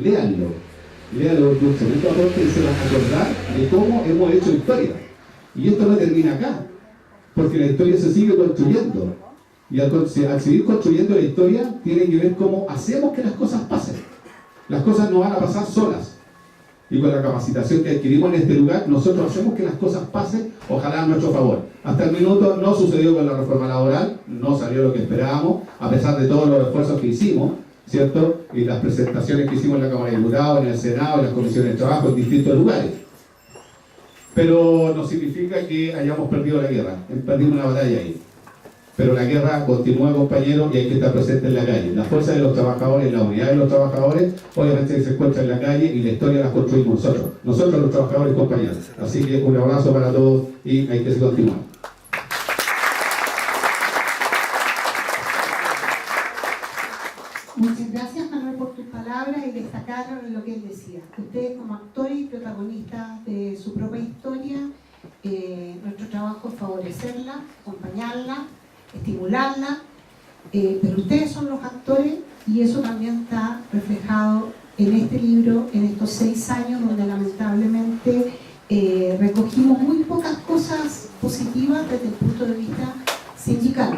léanlo, porque un tremendo aporte y se van a acordar de cómo hemos hecho historia. Y esto no termina acá, porque la historia se sigue construyendo. Y al seguir construyendo la historia, tiene que ver cómo hacemos que las cosas pasen. Las cosas no van a pasar solas. Y con la capacitación que adquirimos en este lugar, nosotros hacemos que las cosas pasen, ojalá a nuestro favor. Hasta el minuto no sucedió con la reforma laboral, no salió lo que esperábamos, a pesar de todos los esfuerzos que hicimos, ¿cierto? Y las presentaciones que hicimos en la Cámara de Diputados, en el Senado, en las comisiones de trabajo, en distintos lugares. Pero no significa que hayamos perdido la guerra, perdimos una batalla ahí. Pero la guerra continúa, compañeros, y hay que estar presente en la calle. La fuerza de los trabajadores, la unidad de los trabajadores, obviamente se encuentra en la calle y la historia la construimos nosotros los trabajadores, compañeros. Así que un abrazo para todos y hay que continuar. Muchas gracias, Manuel, por tus palabras y destacar lo que él decía. Ustedes como actores y protagonistas de su propia historia, nuestro trabajo es favorecerla, acompañarla, estimularla, pero ustedes son los actores y eso también está reflejado en este libro, en estos 6 años donde lamentablemente recogimos muy pocas cosas positivas desde el punto de vista sindical,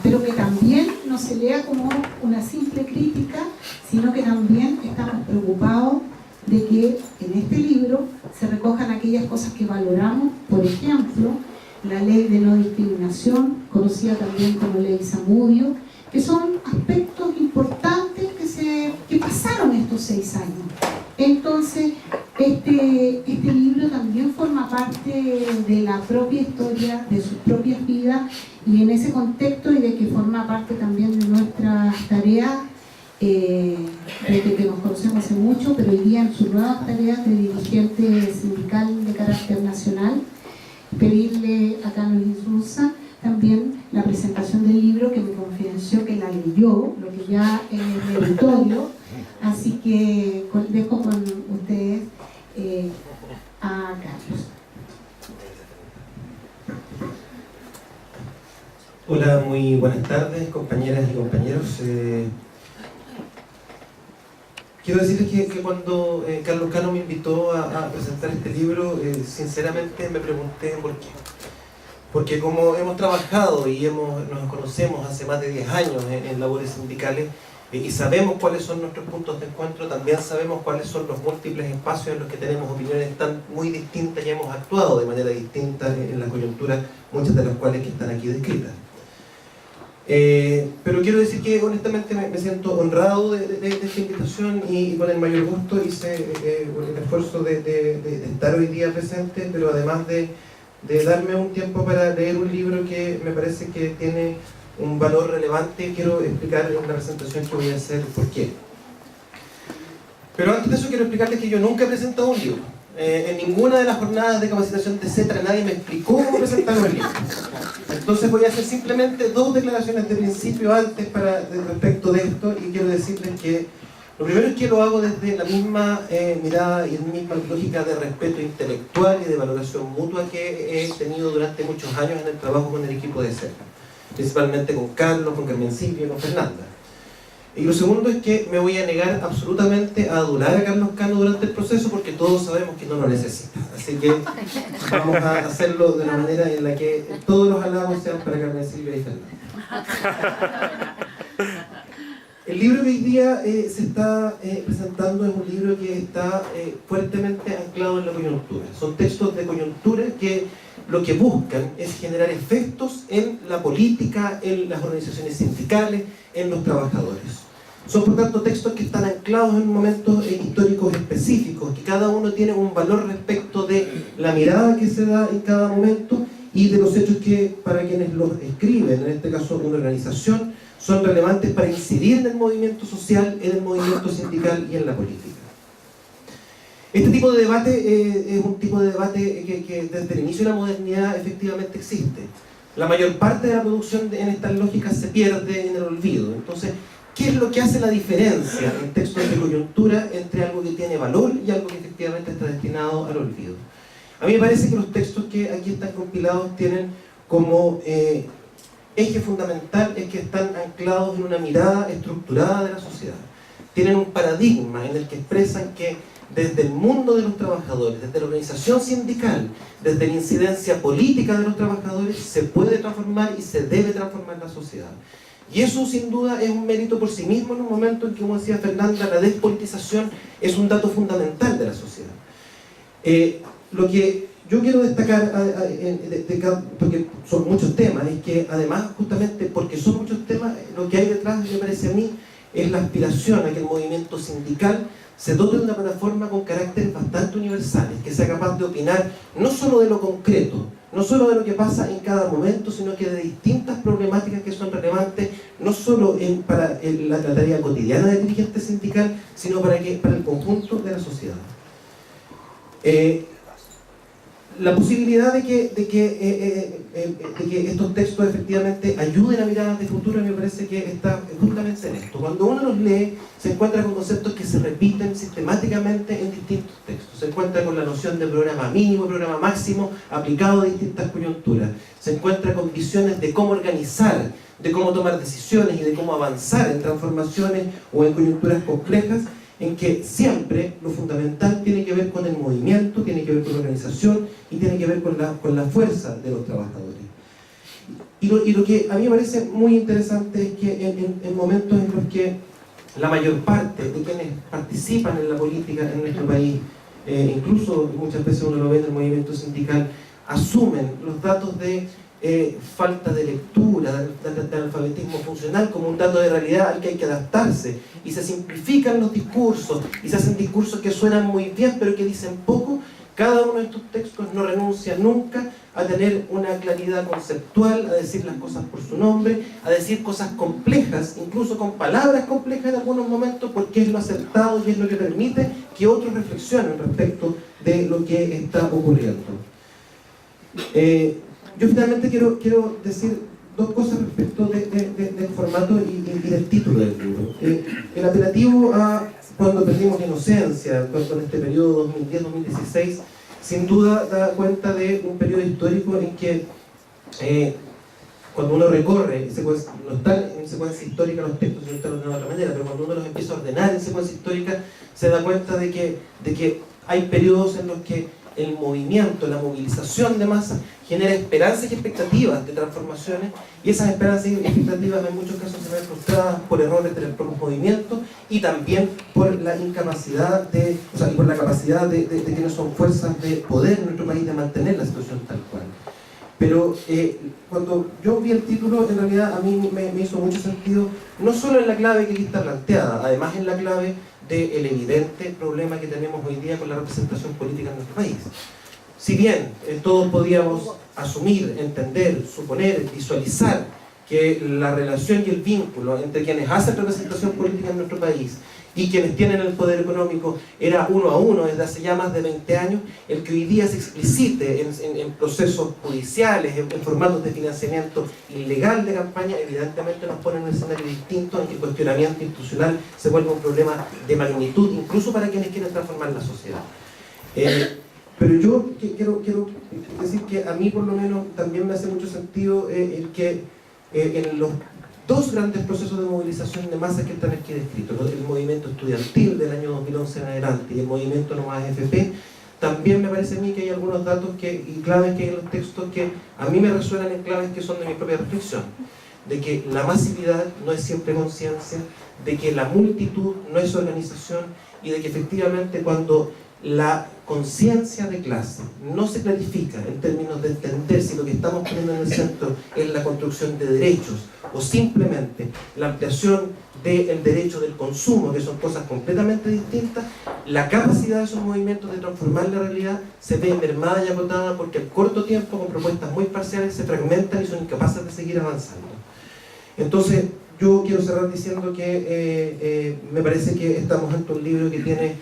pero que también no se lea como una simple crítica, sino que también estamos preocupados de que en este libro se recojan aquellas cosas que valoramos, por ejemplo, la ley de no discriminación, conocida también como ley Zamudio, que son aspectos importantes que pasaron estos 6 años. Entonces, este libro también forma parte de la propia historia, de sus propias vidas, y en ese contexto y de que forma parte también de nuestras tareas, desde que nos conocemos hace mucho, pero hoy día en sus nuevas tareas de dirigente sindical de carácter nacional, pedirle a Carlos Insulza también la presentación del libro, que me confidenció que la leyó, lo que ya es meritorio, así que dejo con ustedes a Carlos. Hola, muy buenas tardes, compañeras y compañeros. Quiero decirles que cuando Carlos Cano me invitó a presentar este libro, sinceramente me pregunté por qué. Porque como hemos trabajado y nos conocemos hace más de 10 años en labores sindicales, y sabemos cuáles son nuestros puntos de encuentro, también sabemos cuáles son los múltiples espacios en los que tenemos opiniones tan muy distintas y hemos actuado de manera distinta en la coyuntura, muchas de las cuales que están aquí descritas. Pero quiero decir que honestamente me siento honrado de esta invitación y con el mayor gusto hice el esfuerzo de estar hoy día presente, pero además de darme un tiempo para leer un libro que me parece que tiene un valor relevante. Quiero explicar en la presentación que voy a hacer por qué. Pero antes de eso quiero explicarles que yo nunca he presentado un libro. En ninguna de las jornadas de capacitación de CETRA nadie me explicó cómo presentar un libro. Entonces voy a hacer simplemente 2 declaraciones de principio antes respecto de esto, y quiero decirles que lo primero es que lo hago desde la misma mirada y la misma lógica de respeto intelectual y de valoración mutua que he tenido durante muchos años en el trabajo con el equipo de CETRA, principalmente con Carlos, con Carmencillo y con Fernanda. Y lo segundo es que me voy a negar absolutamente a adular a Carlos Cano durante el proceso, porque todos sabemos que no lo necesita. Así que vamos a hacerlo de una manera en la que todos los halagos sean para Carmencillo y Fernanda. El libro que hoy día se está presentando es un libro que está fuertemente anclado en la coyuntura. Son textos de coyuntura que lo que buscan es generar efectos en la política, en las organizaciones sindicales, en los trabajadores. Son por tanto textos que están anclados en momentos históricos específicos, que cada uno tiene un valor respecto de la mirada que se da en cada momento y de los hechos que para quienes los escriben, en este caso una organización, son relevantes para incidir en el movimiento social, en el movimiento sindical y en la política. Este tipo de debate es un tipo de debate que desde el inicio de la modernidad efectivamente existe. La mayor parte de la producción en estas lógicas se pierde en el olvido. Entonces, ¿qué es lo que hace la diferencia en textos de coyuntura entre algo que tiene valor y algo que efectivamente está destinado al olvido? A mí me parece que los textos que aquí están compilados tienen como eje fundamental es que están anclados en una mirada estructurada de la sociedad. tienen un paradigma en el que expresan que desde el mundo de los trabajadores, desde la organización sindical, desde la incidencia política de los trabajadores, se puede transformar y se debe transformar la sociedad. Y eso sin duda es un mérito por sí mismo en un momento en que, como decía Fernanda, la despolitización es un dato fundamental de la sociedad. Lo que yo quiero destacar, porque son muchos temas, es que además, justamente porque son muchos temas, lo que hay detrás, me parece a mí, es la aspiración a que el movimiento sindical se dote de una plataforma con caracteres bastante universales, que sea capaz de opinar no solo de lo concreto, no solo de lo que pasa en cada momento, sino que de distintas problemáticas que son relevantes, no solo para la tarea cotidiana del dirigente sindical, sino para el conjunto de la sociedad. La posibilidad de que estos textos efectivamente ayuden a miradas de futuro me parece que está justamente en esto. Cuando uno los lee, se encuentra con conceptos que se repiten sistemáticamente en distintos textos. Se encuentra con la noción de programa mínimo y programa máximo aplicado a distintas coyunturas. Se encuentra con visiones de cómo organizar, de cómo tomar decisiones y de cómo avanzar en transformaciones o en coyunturas complejas, en que siempre lo fundamental tiene que ver con el movimiento, tiene que ver con la organización y tiene que ver con la fuerza de los trabajadores. Y lo que a mí me parece muy interesante es que en momentos en los que la mayor parte de quienes participan en la política en nuestro país, incluso muchas veces uno lo ve en el movimiento sindical, asumen los datos de falta de lectura, de alfabetismo funcional como un dato de realidad al que hay que adaptarse, y se simplifican los discursos y se hacen discursos que suenan muy bien pero que dicen poco. Cada uno de estos textos no renuncia nunca a tener una claridad conceptual, a decir las cosas por su nombre, a decir cosas complejas, incluso con palabras complejas en algunos momentos, porque es lo acertado y es lo que permite que otros reflexionen respecto de lo que está ocurriendo. Yo finalmente quiero decir dos cosas respecto del formato y del título del libro. El apelativo a cuando perdimos la inocencia, con este periodo 2010-2016, sin duda da cuenta de un periodo histórico en que cuando uno recorre, no están en secuencia histórica los textos, sino están ordenados de otra manera, pero cuando uno los empieza a ordenar en secuencia histórica, se da cuenta de que hay periodos en los que el movimiento, la movilización de masas genera esperanzas y expectativas de transformaciones, y esas esperanzas y expectativas en muchos casos se ven frustradas por errores de los movimientos y también por la incapacidad y por la capacidad de quienes son fuerzas de poder en nuestro país de mantener la situación tal cual. Pero cuando yo vi el título, en realidad a mí me hizo mucho sentido, no solo en la clave que aquí está planteada, además en la clave del evidente problema que tenemos hoy día con la representación política en nuestro país. Si bien todos podíamos asumir, entender, suponer, visualizar que la relación y el vínculo entre quienes hacen representación política en nuestro país y quienes tienen el poder económico era 1 a 1 desde hace ya más de 20 años, el que hoy día se explicite en procesos judiciales, en formatos de financiamiento ilegal de campaña, evidentemente nos pone en un escenario distinto en que el cuestionamiento institucional se vuelve un problema de magnitud, incluso para quienes quieren transformar la sociedad. Pero yo quiero decir que a mí por lo menos también me hace mucho sentido el que en los dos grandes procesos de movilización de masas que están aquí descritos, el movimiento estudiantil del año 2011 en adelante y el movimiento No Más AFP, también me parece a mí que hay algunos datos y claves que hay en los textos que a mí me resuenan en claves que son de mi propia reflexión, de que la masividad no es siempre conciencia, de que la multitud no es organización y de que efectivamente cuando la conciencia de clase no se clarifica en términos de entender si lo que estamos poniendo en el centro es la construcción de derechos o simplemente la ampliación del derecho del consumo, que son cosas completamente distintas, la capacidad de esos movimientos de transformar la realidad se ve mermada y agotada porque al corto tiempo, con propuestas muy parciales, se fragmentan y son incapaces de seguir avanzando. Entonces, yo quiero cerrar diciendo que me parece que estamos ante un libro que tiene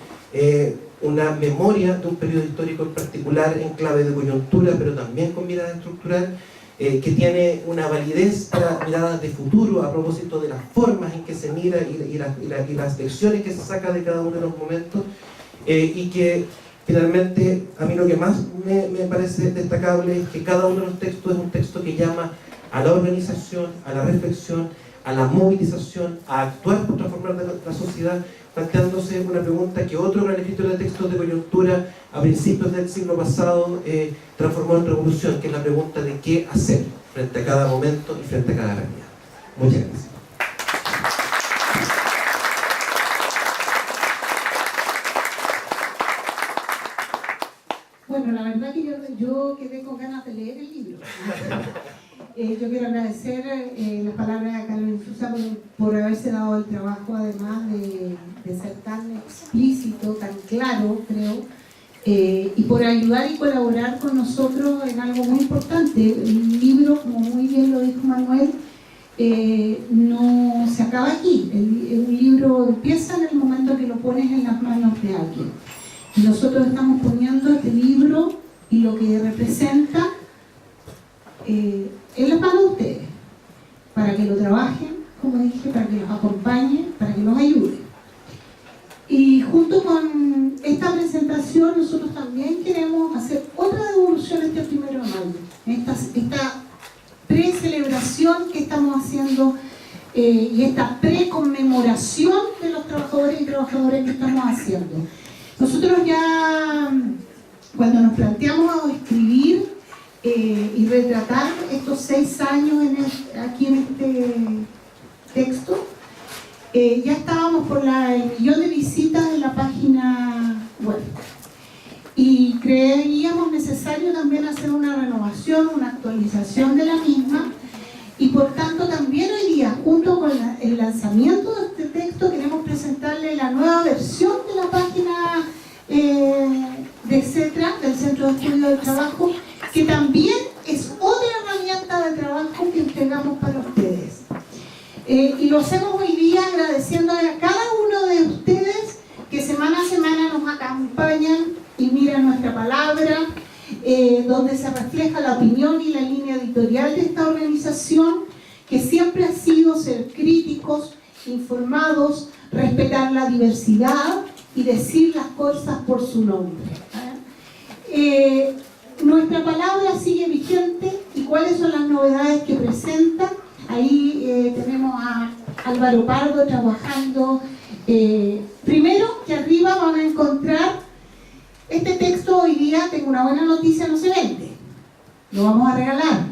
una memoria de un periodo histórico en particular en clave de coyuntura, pero también con mirada estructural, que tiene una validez para miradas de futuro a propósito de las formas en que se mira y las lecciones que se saca de cada uno de los momentos, y que finalmente a mí lo que más me parece destacable es que cada uno de los textos es un texto que llama a la organización, a la reflexión, a la movilización, a actuar por transformar la sociedad planteándose una pregunta que otro gran escritor de textos de coyuntura a principios del siglo pasado transformó en revolución, que es la pregunta de qué hacer frente a cada momento y frente a cada realidad. Muchas gracias. Bueno, la verdad que yo quedé con ganas de leer el libro. Yo quiero agradecer las palabras de Carlos Insulza por haberse dado el trabajo, además de ser tan explícito, tan claro, creo, y por ayudar y colaborar con nosotros en algo muy importante. El libro, como muy bien lo dijo Manuel, no se acaba aquí. Un libro empieza en el momento que lo pones en las manos de alguien. Y nosotros estamos poniendo este libro y lo que representa en las manos de ustedes, para que lo trabajen, como dije, para que los acompañen, para que los ayuden. Y junto con esta presentación nosotros también queremos hacer otra devolución este 1 de mayo, esta pre-celebración que estamos haciendo y esta pre-conmemoración de los trabajadores y trabajadoras que estamos haciendo. Nosotros ya, cuando nos planteamos escribir y retratar estos 6 años aquí en este texto, ya estábamos por el 1.000.000 de visitas en la página web. Y creíamos necesario también hacer una renovación, una actualización de la misma. Y por tanto también hoy día, junto con el lanzamiento de este texto, queremos presentarle la nueva versión de la página de CETRA, del Centro de Estudio del Trabajo, que también es otra herramienta de trabajo que entregamos para ustedes. Y lo hacemos hoy día agradeciéndole a cada uno de ustedes que semana a semana nos acompañan y miran nuestra palabra, donde se refleja la opinión y la línea editorial de esta organización, que siempre ha sido ser críticos, informados, respetar la diversidad y decir las cosas por su nombre. Nuestra palabra sigue vigente. ¿Y cuáles son las novedades que presenta? Ahí tenemos a Álvaro Pardo trabajando. Primero, que arriba van a encontrar este texto. Hoy día, tengo una buena noticia, no se vende, lo vamos a regalar.